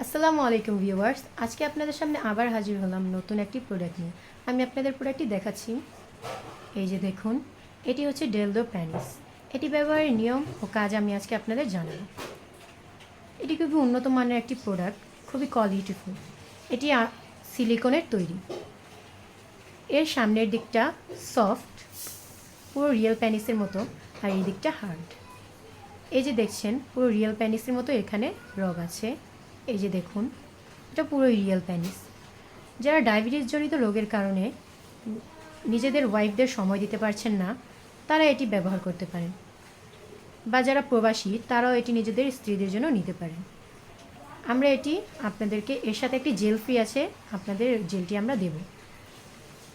আসসালামু আলাইকুম ভিউয়ার্স, আজকে আপনাদের সামনে আবার হাজির হলাম নতুন একটি প্রোডাক্ট নিয়ে। আমি আপনাদের প্রোডাক্টটি দেখাচ্ছি। এই যে দেখুন, এটি হচ্ছে ডেলডো প্যানিস। এটি ব্যবহারের নিয়ম ও কাজ আমি আজকে আপনাদের জানাবো। এটি খুবই উন্নত মানের একটি প্রোডাক্ট, খুবই কোয়ালিটিফুল। এটি সিলিকনের তৈরি। এর সামনের দিকটা সফট, পুরো রিয়েল প্যানিসের মতো, আর এই দিকটা হার্ড। এই যে দেখছেন, পুরো রিয়েল প্যানিসের মতো এখানে রগ আছে। এই যে দেখুন, এটা পুরো রিয়েল প্যানিস। যারা ডায়াবেটিস জনিত রোগের কারণে নিজেদের ওয়াইফদের সময় দিতে পারছেন না, তারা এটি ব্যবহার করতে পারেন, বা যারা প্রবাসী তারাও এটি নিজেদের স্ত্রীদের জন্য নিতে পারেন। আমরা এটি আপনাদেরকে, এর সাথে একটি জেল ফ্রি আছে, আপনাদের জেলটি আমরা দেব।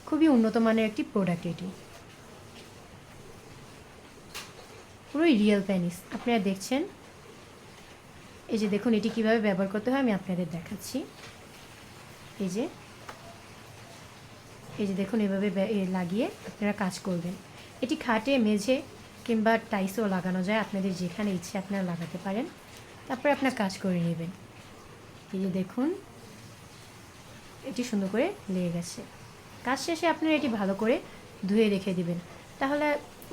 খুবই উন্নত মানের একটি প্রোডাক্ট এটি, পুরোই রিয়েল প্যানিস। আপনারা দেখছেন, এই যে দেখুন এটি কীভাবে ব্যবহার করতে হয় আমি আপনাদের দেখাচ্ছি। এই যে দেখুন, এভাবে লাগিয়ে আপনারা কাজ করবেন। এটি খাটে, মেঝে কিংবা টাইসেও লাগানো যায়, আপনাদের যেখানে ইচ্ছে আপনারা লাগাতে পারেন। তারপরে আপনার কাজ করে নেবেন। এই যে দেখুন, এটি সুন্দর করে লেগে গেছে। কাজ শেষে আপনারা এটি ভালো করে ধুয়ে রেখে দিবেন, তাহলে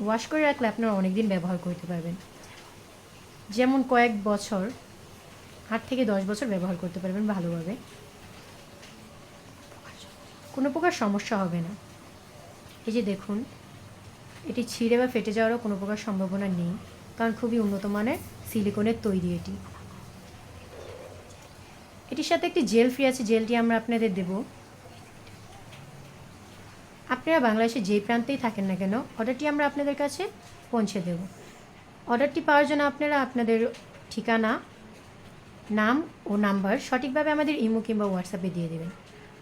ওয়াশ করে রাখলে আপনারা অনেক দিন ব্যবহার করতে পারবেন। যেমন কয়েক বছর, 8 থেকে 10 বছর ব্যবহার করতে পারবেন ভালোভাবে, কোনো প্রকার সমস্যা হবে না। এই যে দেখুন, এটি ছিঁড়ে বা ফেটে যাওয়ারও কোনো প্রকার সম্ভাবনা নেই, কারণ খুবই উন্নত মানের সিলিকনের তৈরি এটি। এটির সাথে একটি জেল ফ্রি আছে, জেলটি আমরা আপনাদের দেব। আপনারা বাংলাদেশে যেই প্রান্তেই থাকেন না কেন, অর্ডারটি আমরা আপনাদের কাছে পৌঁছে দেব। অর্ডারটি পাওয়ার জন্য আপনারা আপনাদের ঠিকানা, নাম ও নাম্বার সঠিকভাবে আমাদের ইমো কিংবা হোয়াটসঅ্যাপে দিয়ে দেবেন।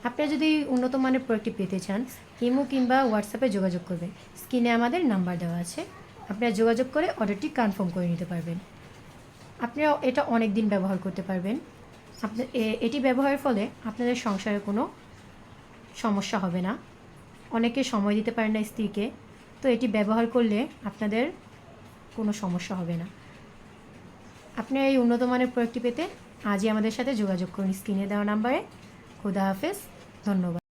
আপনারা যদি উন্নত মানের প্রোডাক্টটি পেতে চান, ইমো কিংবা হোয়াটসঅ্যাপে যোগাযোগ করবেন। স্ক্রিনে আমাদের নাম্বার দেওয়া আছে, আপনারা যোগাযোগ করে অর্ডারটি কনফার্ম করে নিতে পারবেন। আপনারা এটা অনেক দিন ব্যবহার করতে পারবেন। এটি ব্যবহারের ফলে আপনাদের সংসারে কোনো সমস্যা হবে না। অনেকে সময় দিতে পারে না স্ত্রীকে, তো এটি ব্যবহার করলে আপনাদের কোনো সমস্যা হবে না। আপনারা এই উন্নত মানের প্রোডাক্টটি পেতে আজই আমাদের সাথে যোগাযোগ করুন স্ক্রিনে দেওয়া নাম্বারে। খুদা হাফেজ, ধন্যবাদ।